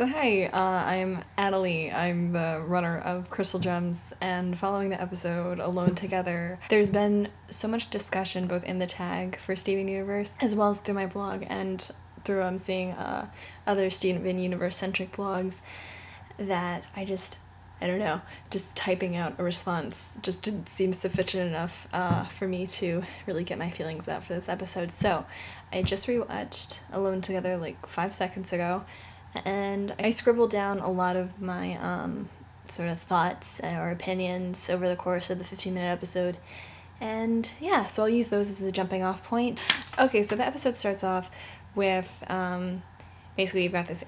So hey, I'm ATTILEE. I'm the runner of Crystal Gems, and following the episode Alone Together, there's been so much discussion both in the tag for Steven Universe as well as through my blog and through seeing other Steven Universe-centric blogs that I don't know, just typing out a response just didn't seem sufficient enough for me to really get my feelings out for this episode. So I just rewatched Alone Together like 5 seconds ago, and I scribbled down a lot of my sort of thoughts or opinions over the course of the 15-minute episode. And yeah, so I'll use those as a jumping off point. Okay, so the episode starts off with basically you've got this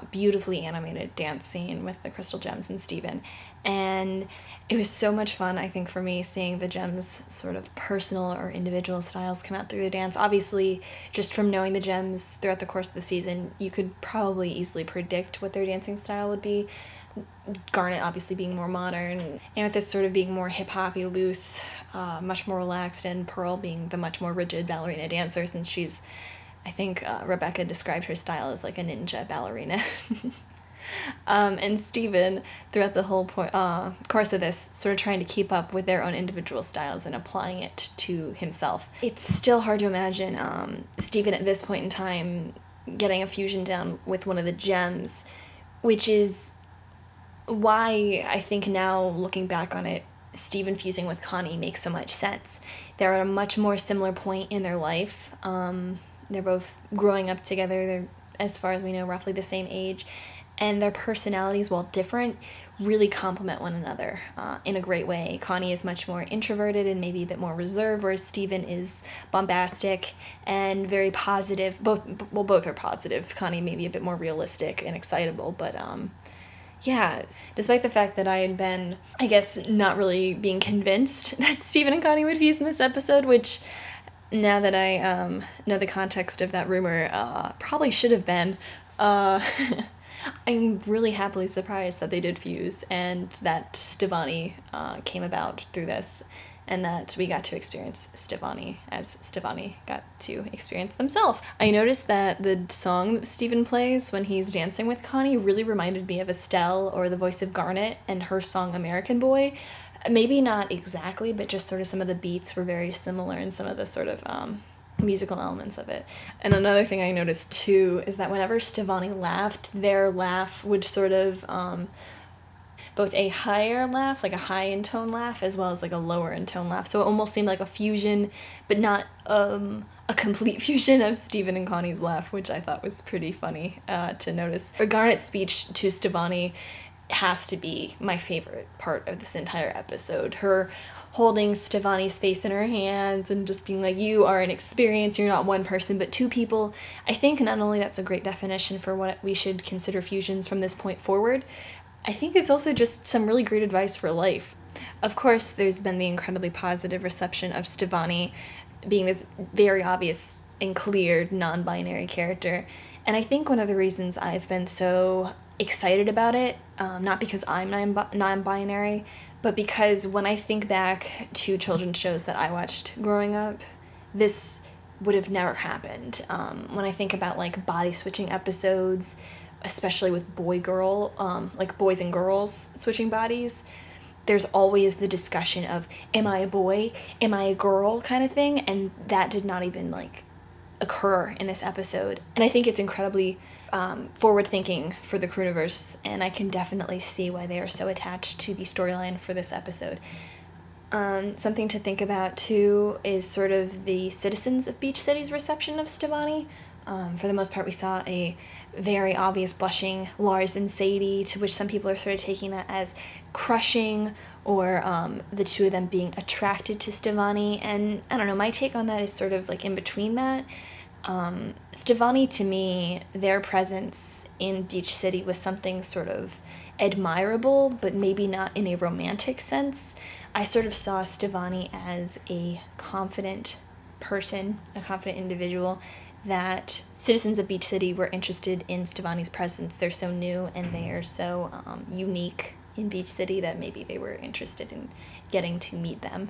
beautifully animated dance scene with the Crystal Gems and Steven, and it was so much fun, I think, for me, seeing the Gems' sort of personal or individual styles come out through the dance. Obviously, just from knowing the Gems throughout the course of the season, you could probably easily predict what their dancing style would be. Garnet obviously being more modern, Amethyst sort of being more hip-hoppy, loose, much more relaxed, and Pearl being the much more rigid ballerina dancer, since she's, I think Rebecca described her style as like a ninja ballerina. And Steven, throughout the whole course of this, sort of trying to keep up with their own individual styles and applying it to himself. It's still hard to imagine Steven at this point in time getting a fusion down with one of the Gems, which is why I think now, looking back on it, Steven fusing with Connie makes so much sense. They're at a much more similar point in their life. They're both growing up together. They're, as far as we know, roughly the same age. And their personalities, while different, really complement one another in a great way. Connie is much more introverted and maybe a bit more reserved, whereas Steven is bombastic and very positive. Both are positive. Connie may be a bit more realistic and excitable, but yeah, despite the fact that I had been, I guess, not really being convinced that Steven and Connie would fuse in this episode, which, now that I know the context of that rumor, probably should have been, I'm really happily surprised that they did fuse and that Stevonnie came about through this, and that we got to experience Stevonnie as Stevonnie got to experience themselves. I noticed that the song that Steven plays when he's dancing with Connie really reminded me of Estelle, or the voice of Garnet, and her song American Boy. Maybe not exactly, but just sort of some of the beats were very similar and some of the sort of musical elements of it. And another thing I noticed too is that whenever Stevonnie laughed, their laugh would sort of both a higher laugh, like a high in tone laugh, as well as like a lower in tone laugh. So it almost seemed like a fusion, but not a complete fusion of Steven and Connie's laugh, which I thought was pretty funny to notice. Garnet's speech to Stevonnie has to be my favorite part of this entire episode. Her holding Stevonnie's face in her hands and just being like, you are an experience, you're not one person but two people. I think not only that's a great definition for what we should consider fusions from this point forward, I think it's also just some really great advice for life. Of course, there's been the incredibly positive reception of Stevonnie being this very obvious and clear non-binary character, and I think one of the reasons I've been so excited about it, not because I'm non-binary, but because when I think back to children's shows that I watched growing up, this would have never happened. When I think about like body switching episodes, especially with boy-girl, like boys and girls switching bodies, there's always the discussion of, am I a boy, am I a girl kind of thing, and that did not even like occur in this episode. And I think it's incredibly forward-thinking for the Crewniverse, and I can definitely see why they are so attached to the storyline for this episode. Something to think about too is sort of the citizens of Beach City's reception of Stevonnie. For the most part, we saw a very obvious blushing Lars and Sadie, to which some people are sort of taking that as crushing, or the two of them being attracted to Stevonnie, and I don't know, my take on that is sort of like in between that. Stevonnie, to me, their presence in Beach City was something sort of admirable, but maybe not in a romantic sense. I sort of saw Stevonnie as a confident person, a confident individual, that citizens of Beach City were interested in Stevonnie's presence. They're so new and they are so unique in Beach City that maybe they were interested in getting to meet them,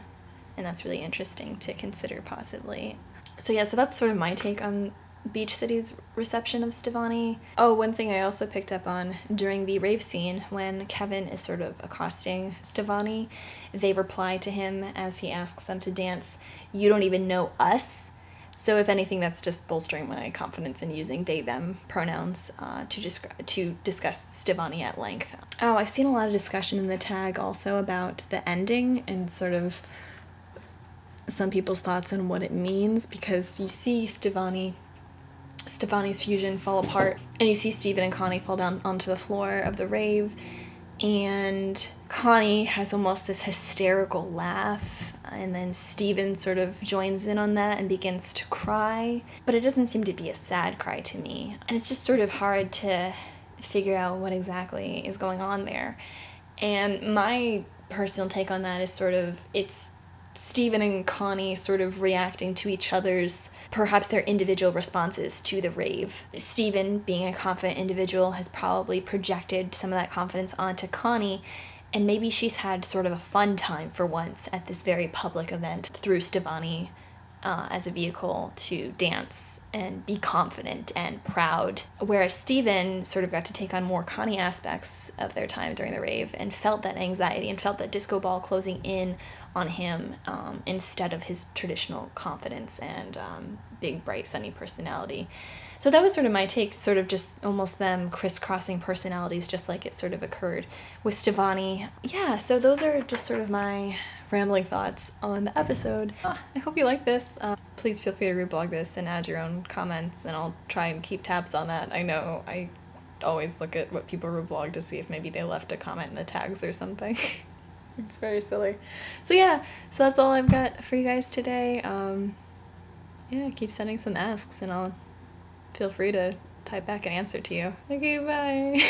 and that's really interesting to consider possibly. So yeah, so that's sort of my take on Beach City's reception of Stevonnie. Oh, one thing I also picked up on during the rave scene, when Kevin is sort of accosting Stevonnie, they reply to him as he asks them to dance, "You don't even know us." So if anything, that's just bolstering my confidence in using they, them pronouns to discuss Stevonnie at length. Oh, I've seen a lot of discussion in the tag also about the ending and sort of some people's thoughts on what it means, because you see Stevonnie's fusion fall apart, and you see Steven and Connie fall down onto the floor of the rave, and Connie has almost this hysterical laugh, and then Steven sort of joins in on that and begins to cry, but it doesn't seem to be a sad cry to me, and it's just sort of hard to figure out what exactly is going on there. And my personal take on that is sort of, it's Steven and Connie sort of reacting to each other's, perhaps their individual responses to the rave. Steven, being a confident individual, has probably projected some of that confidence onto Connie, and maybe she's had sort of a fun time for once at this very public event through Stevonnie as a vehicle to dance and be confident and proud. Whereas Steven sort of got to take on more Connie aspects of their time during the rave and felt that anxiety and felt that disco ball closing in on him instead of his traditional confidence and big, bright, sunny personality. So that was sort of my take, sort of just almost them crisscrossing personalities just like it sort of occurred with Stevonnie. Yeah, so those are just sort of my rambling thoughts on the episode. I hope you like this. Please feel free to reblog this and add your own comments, and I'll try and keep tabs on that. I know I always look at what people reblog to see if maybe they left a comment in the tags or something. It's very silly. So yeah, so that's all I've got for you guys today. Yeah, keep sending some asks and I'll feel free to type back an answer to you. Okay, bye!